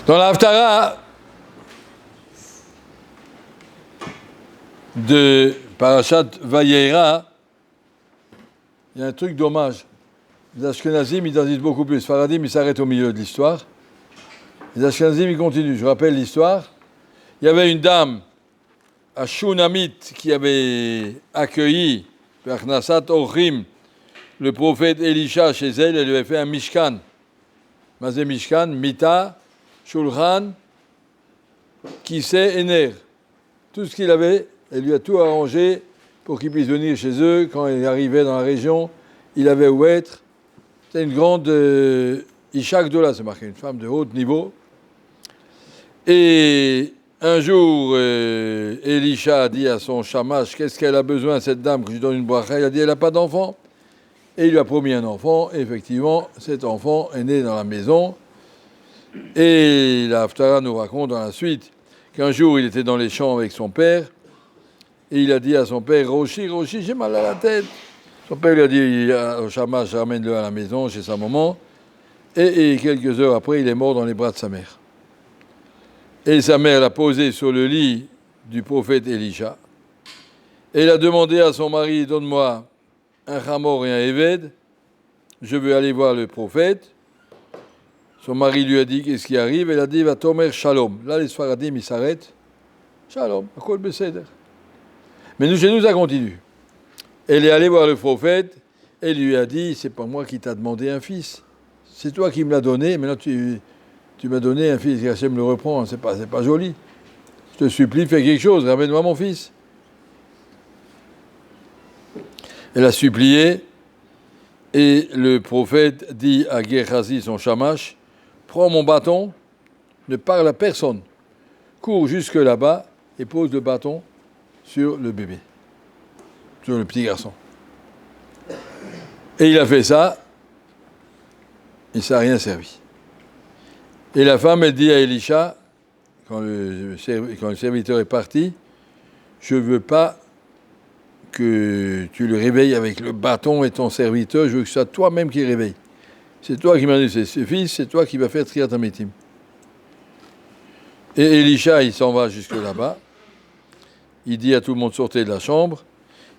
Dans la Haftara de Parashat Vayera, il y a un truc dommage. Les Ashkenazim, ils en disent beaucoup plus. Les Faradim, ils s'arrêtent au milieu de l'histoire. Les Ashkenazim, ils continuent. Je rappelle l'histoire. Il y avait une dame à Shunamit qui avait accueilli Pernasat Ochim, le prophète Elisha, chez elle. Elle lui avait fait un Mishkan. Mazé Mishkan, Mita, Shulchan, Kiseh, Ener. Tout ce qu'il avait, elle lui a tout arrangé pour qu'il puisse venir chez eux. Quand il arrivait dans la région, il avait où être. C'était une grande Isha Gdola, c'est marqué, une femme de haut niveau. Et un jour, Elisha a dit à son shamash, qu'est-ce qu'elle a besoin, cette dame, que je lui donne une bracha? Il a dit, elle n'a pas d'enfant. Et il lui a promis un enfant. Et effectivement, cet enfant est né dans la maison. Et la Haftara nous raconte dans la suite qu'un jour, il était dans les champs avec son père. Et il a dit à son père, Roshi, j'ai mal à la tête. Son père lui a dit au shamash, ramène-le à la maison chez sa maman. Et quelques heures après, il est mort dans les bras de sa mère. Et sa mère l'a posé sur le lit du prophète Elisha. Et il a demandé à son mari, donne-moi un chamor et un éved. Je veux aller voir le prophète. Son mari lui a dit, qu'est-ce qui arrive? Elle a dit, va tomer shalom. Là, les Sfaradim, ils s'arrêtent. Shalom, akol beseder. Mais nous, chez nous, ça continue. Elle est allée voir le prophète et lui a dit, c'est pas moi qui t'a demandé un fils. C'est toi qui me l'as donné, maintenant tu m'as donné un fils, Hachem me le reprend, c'est pas joli. Je te supplie, fais quelque chose, ramène-moi mon fils. Elle a supplié, et le prophète dit à Gehazi, son shamash, prends mon bâton, ne parle à personne, cours jusque là-bas et pose le bâton sur le bébé, sur le petit garçon. Et il a fait ça, et ça n'a rien servi. Et la femme, elle dit à Elisha, quand le serviteur est parti, je ne veux pas que tu le réveilles avec le bâton et ton serviteur, je veux que ce soit toi-même qui le réveille. C'est toi qui m'as dit, c'est ce fils, c'est toi qui vas faire Triat HaMetim. Et Elisha, il s'en va jusque là-bas. Il dit à tout le monde, sortez de la chambre.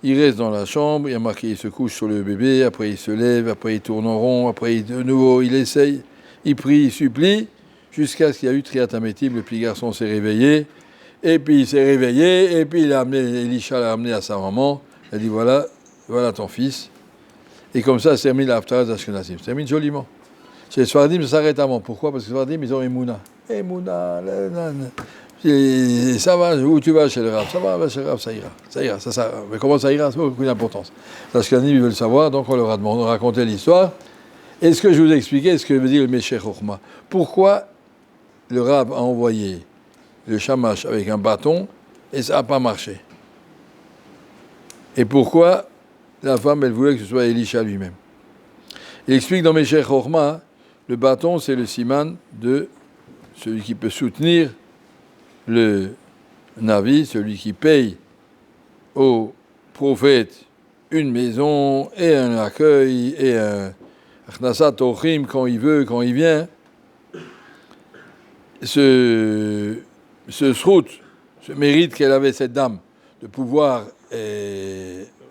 Il reste dans la chambre, il y a marqué, il se couche sur le bébé, après il se lève, après il tourne en rond, après de nouveau il essaye, il prie, il supplie, jusqu'à ce qu'il y a eu Triat HaMetim, le petit garçon s'est réveillé, et puis il s'est réveillé, et puis Elisha l'a amené à sa maman, elle dit voilà ton fils. Et comme ça, c'est termine la Haftara d'Ashkenazim. Ça termine joliment. Chez les Sfaradim, ça s'arrête avant. Pourquoi? Parce que les Sfaradim, ils ont Emouna. Emouna, ça va, où tu vas chez le Rav? Ça va chez le Rav, ça ira. Ça. Mais comment ça ira? Ça n'a aucune importance. Les Ashkenazim, ils veulent savoir, donc on leur a demandé de raconter l'histoire. Et ce que je vous ai expliqué, ce que veut dire le Meshech Chochma. Pourquoi le Rav a envoyé le shamash avec un bâton et ça n'a pas marché? Et pourquoi la femme, elle voulait que ce soit Elisha lui-même? Il explique dans Meshech Chochma, le bâton, c'est le siman de celui qui peut soutenir le Navi, celui qui paye au prophète une maison et un accueil et un Achnasat Ochim quand il veut, quand il vient. Ce srout, ce mérite qu'elle avait, cette dame, de pouvoir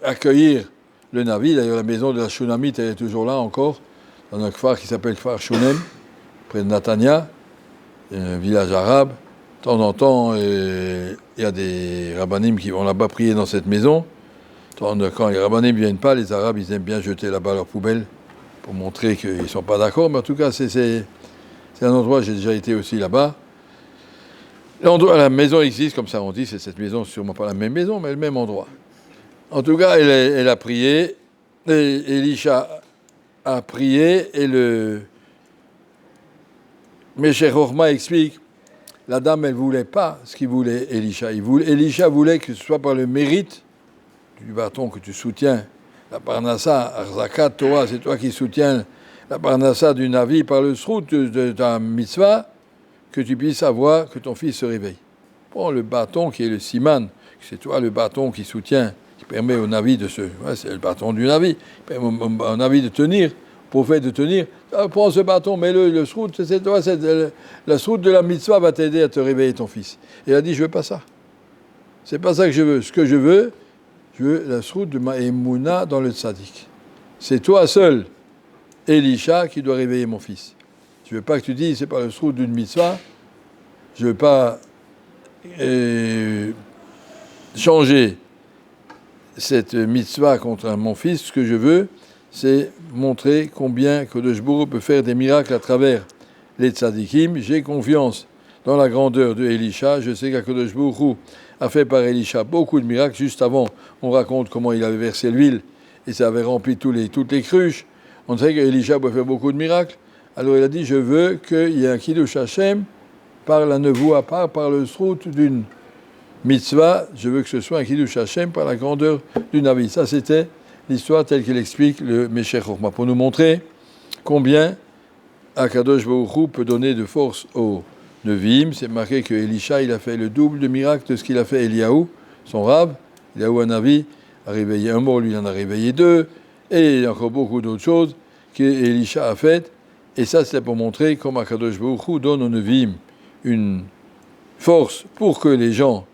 accueillir le Navi. D'ailleurs, la maison de la Shunamite, elle est toujours là encore, dans un kfar qui s'appelle Kfar Shunem, près de Natania, un village arabe. De temps en temps, il y a des rabbanim qui vont là-bas prier dans cette maison. Quand les rabbanim ne viennent pas, les Arabes, ils aiment bien jeter là-bas leurs poubelles pour montrer qu'ils ne sont pas d'accord. Mais en tout cas, c'est un endroit, j'ai déjà été aussi là-bas. La maison existe, comme ça on dit, c'est cette maison, sûrement pas la même maison, mais le même endroit. En tout cas, elle a prié, et Elisha a prié, et le Meshech Chochma explique, la dame, elle ne voulait pas ce qu'il voulait Elisha. Elisha voulait que ce soit par le mérite du bâton que tu soutiens, la parnassa, Arzakat, Torah, c'est toi qui soutiens la parnassa du Navi par le srout de ta mitzvah, que tu puisses avoir que ton fils se réveille. Prends le bâton qui est le siman, c'est toi le bâton qui soutient, qui permet au Navi de se... Ouais, c'est le bâton du Navi, qui permet au Navi de tenir. prophète de tenir. Prends ce bâton, mets-le, le srout, c'est toi, la srout de la mitzvah va t'aider à te réveiller ton fils. Et il a dit, je veux pas ça. C'est pas ça que je veux. Ce que je veux la srout de ma émouna dans le tzaddik. C'est toi seul, Elisha, qui doit réveiller mon fils. Je veux pas que tu dises, c'est pas le srout d'une mitzvah. Je veux pas changer cette mitzvah contre mon fils. Ce que je veux, c'est montrer combien Kadosh Baruch Hu peut faire des miracles à travers les tzadikim. J'ai confiance dans la grandeur de Elisha. Je sais qu'Akadosh Baruch Hu a fait par Elisha beaucoup de miracles. Juste avant, on raconte comment il avait versé l'huile et ça avait rempli toutes les cruches. On sait qu'Elisha peut faire beaucoup de miracles. Alors il a dit, je veux qu'il y ait un Kiddush Hashem par la nevoua, par le srout d'une mitzvah. Je veux que ce soit un Kiddush Hashem par la grandeur du Navi. Ça, c'était l'histoire telle qu'elle explique le Meshech Chochma, pour nous montrer combien Akadosh Baruch Hu peut donner de force aux Nevi'im. C'est marqué que Elisha, il a fait le double de miracle de ce qu'il a fait Eliaou, son rab. Eliaou Hanavi a réveillé un mort, lui il en a réveillé deux, et il y a encore beaucoup d'autres choses qu'Elisha a faites. Et ça, c'est pour montrer comment Akadosh Baruch Hu donne aux Nevi'im une force pour que les gens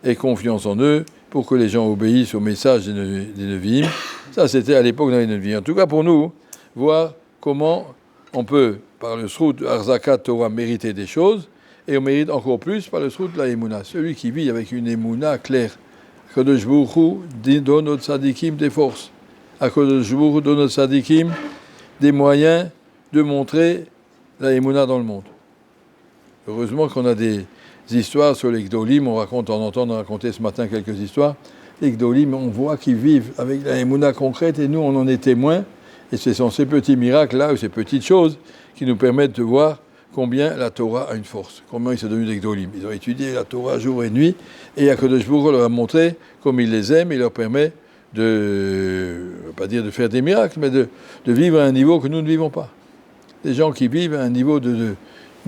aient confiance en eux, pour que les gens obéissent au message des Nevi'im. Ça, c'était à l'époque dans les Nevi'im. En tout cas, pour nous, voir comment on peut, par le srout Arzakat Torah, mériter des choses, et on mérite encore plus par le srout de la Emouna. Celui qui vit avec une Emouna claire. Akadosh Baruch Hu donne aux tzadikim des forces. Akadosh Baruch Hu donne aux tzadikim des moyens de montrer la Emouna dans le monde. Heureusement qu'on a des histoires sur les Gdolim. On entend raconter ce matin quelques histoires. Les Gdolim, on voit qu'ils vivent avec la Emouna concrète et nous, on en est témoins. Et ce sont ces petits miracles-là, ou ces petites choses, qui nous permettent de voir combien la Torah a une force, combien ils sont devenus des Gdolim. Ils ont étudié la Torah jour et nuit, et Akadosh Baruch Hu leur a montré comme il les aime, il leur permet pas dire de faire des miracles, mais de vivre à un niveau que nous ne vivons pas. Des gens qui vivent à un niveau de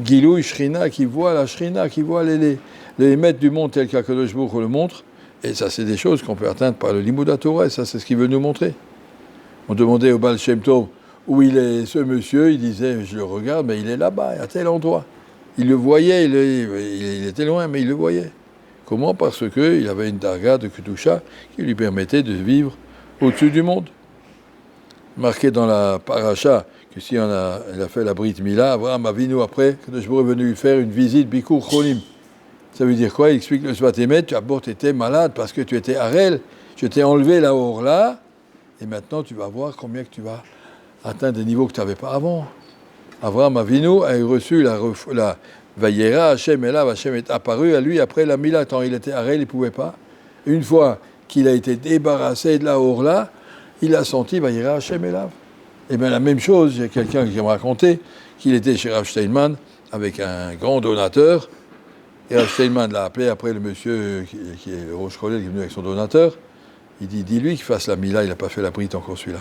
Gilouï Shrina, qui voient la Shrina, qui voient les maîtres du monde tels qu'Akadosh Baruch Hu le montre, et ça c'est des choses qu'on peut atteindre par le Limud Torah, et ça c'est ce qu'il veut nous montrer. On demandait au Baal Shem Tov où il est ce monsieur, il disait, je le regarde, mais il est là-bas, à tel endroit. Il le voyait, il était loin, mais il le voyait. Comment ? Parce qu'il avait une darga de Kedusha qui lui permettait de vivre au-dessus du monde. Marqué dans la paracha que si il a fait la Brit Mila, Abraham Avinu après, que je suis venu lui faire une visite Bikur Cholim. Ça veut dire quoi ? Il explique le Svat Emet, tu étais malade parce que tu étais Harel, je t'ai enlevé la Orla, et maintenant tu vas voir combien que tu vas atteindre des niveaux que tu n'avais pas avant. Abraham Avinu a reçu la Vayera, Hachem est là, Hachem est apparu à lui après la Mila, tant il était Harel, il ne pouvait pas. Une fois qu'il a été débarrassé de la Orla, il a senti Vayera, Hachem est là. Et bien la même chose, il y a quelqu'un qui m'a raconté qu'il était chez Rav Steinman avec un grand donateur, et Rav Steinman l'a appelé après le monsieur qui est le Rosh Cholet, qui est venu avec son donateur. Il dit, dis-lui qu'il fasse la Mila, il n'a pas fait la brite encore celui-là.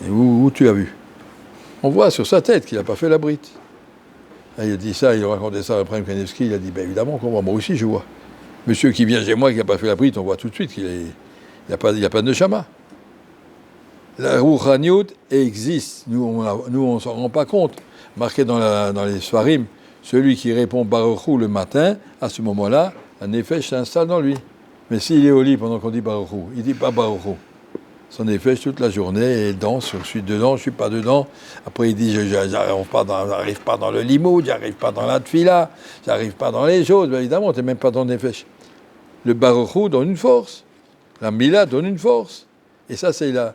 Et où tu as vu ? On voit sur sa tête qu'il n'a pas fait la brite. Et il a dit ça, il a raconté ça à Abraham Kanevski, il a dit, ben évidemment qu'on voit, moi aussi je vois. Monsieur qui vient chez moi qui n'a pas fait la brite, on voit tout de suite qu'il n'y a pas de neshama. La Rouchaniout existe, nous on ne s'en rend pas compte. Marqué dans les Sfarim, celui qui répond Baruch Hu le matin, à ce moment-là, un nefesh s'installe dans lui. Mais s'il est au lit pendant qu'on dit Baruch Hu, il ne dit pas Baruch Hu. Son nefesh toute la journée, et il danse, je suis dedans, je ne suis pas dedans. Après il dit, j'arrive pas dans le limoud, j'arrive pas dans la tfila, j'arrive pas dans les choses. Ben évidemment, tu n'es même pas dans le nefesh. Le Baruch Hu donne une force. La Mila donne une force. Et ça, c'est la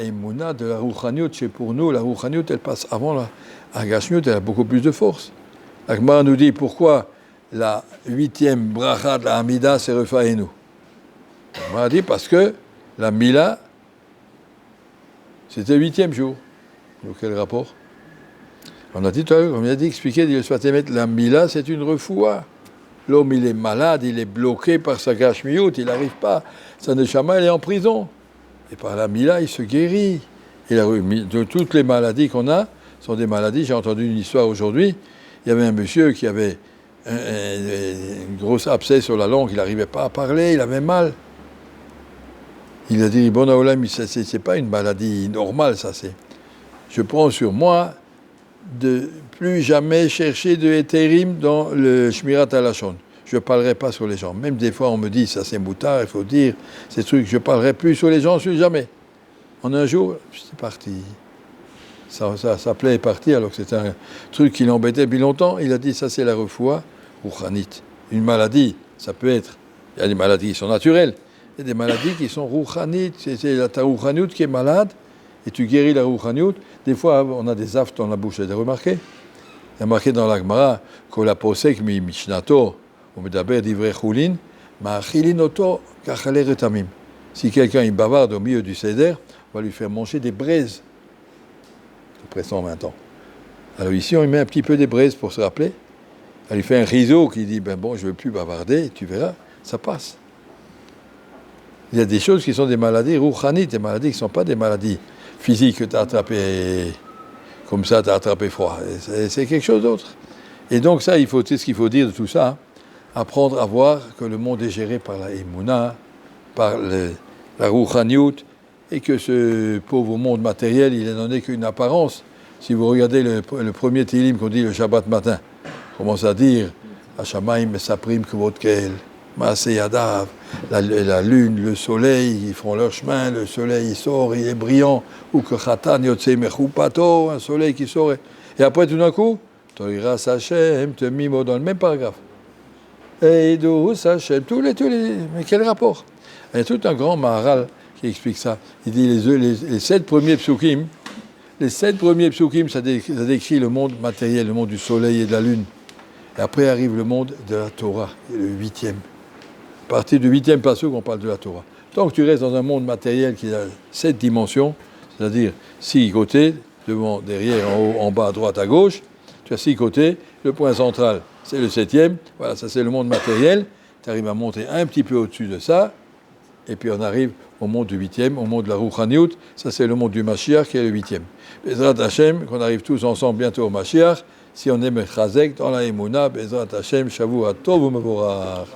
émouna de la Rouchaniout. C'est pour nous, la Rouchaniout, elle passe avant la Gashmiut, elle a beaucoup plus de force. La Gemara nous dit pourquoi la 8e bracha de la Hamida, c'est Refaenu. La Gemara dit parce que la Mila, c'était le 8e jour. Donc quel rapport ? On a dit, comme il a dit, expliqué, dit le Sfatémet, la Mila, c'est une refoua. L'homme, il est malade, il est bloqué par sa Gashmiut, il n'arrive pas. Sa neshama, elle est en prison. Et par la Mila, il se guérit. Et de toutes les maladies qu'on a, sont des maladies. J'ai entendu une histoire aujourd'hui. Il y avait un monsieur qui avait une grosse abcès sur la langue. Il n'arrivait pas à parler, il avait mal. Il a dit, bon Olam, c'est pas une maladie normale, ça c'est. Je prends sur moi de plus jamais chercher de hétérim dans le Shmirat Halashon. Je ne parlerai pas sur les gens. Même des fois, on me dit, ça c'est moutard, il faut dire ces trucs, je ne parlerai plus sur les gens, jamais. En un jour, c'est parti. Sa plaie est partie, alors que c'était un truc qui l'embêtait depuis longtemps. Il a dit, ça c'est la refoua rouchanite. Une maladie, ça peut être, il y a des maladies qui sont naturelles, il y a des maladies qui sont rouchanites. C'est ta rouchaniout qui est malade, et tu guéris la rouchaniout. Des fois, on a des aftes dans la bouche, vous avez remarqué? Il y a marqué dans la Gemara, qu'on la posek mi mishnato, ou medaber divrei choulin, ma achilinoto kachale retamim. Si quelqu'un il bavarde au milieu du seder, on va lui faire manger des braises. Après 120 ans. Alors ici, on lui met un petit peu des braises pour se rappeler. Elle lui fait un riso qui dit, je ne veux plus bavarder, tu verras, ça passe. Il y a des choses qui sont des maladies rouchanites, des maladies qui ne sont pas des maladies physiques que tu as attrapées comme ça, tu as attrapé froid. C'est quelque chose d'autre. Et donc ça, c'est ce qu'il faut dire de tout ça, hein. Apprendre à voir que le monde est géré par la Emouna, par la rouchaniout, et que ce pauvre monde matériel, il n'en est qu'une apparence. Si vous regardez le premier Télim qu'on dit le Shabbat matin, on commence à dire Hashamaim mesaprim kvodkel, Maaseh Yadav, la lune, le soleil, ils font leur chemin, le soleil il sort, il est brillant, ou que Chatan yotse mechupato, un soleil qui sort. Et après tout d'un coup, Toiras Hashem, te mimo dans le même paragraphe. Et Douhus Hashem, tous les. Mais quel rapport? Il y a tout un grand Maharal qui explique ça. Il dit les 7 premiers psukim, ça décrit le monde matériel, le monde du soleil et de la lune. Et après arrive le monde de la Torah, le 8e. À partir du 8e pasuk, on parle de la Torah. Tant que tu restes dans un monde matériel qui a 7 dimensions, c'est-à-dire 6 côtés, devant, derrière, en haut, en bas, à droite, à gauche, tu as 6 côtés, le point central, c'est le 7e, voilà, ça c'est le monde matériel, tu arrives à monter un petit peu au-dessus de ça, et puis on arrive au monde du 8e, au monde de la Rouchaniout, ça c'est le monde du Mashiach qui est le 8e. Bezrat Hashem, qu'on arrive tous ensemble bientôt au Mashiach, si on aime Chazek dans la Emouna, Bezrat Hashem, Shavuot Tov u'Mevorach.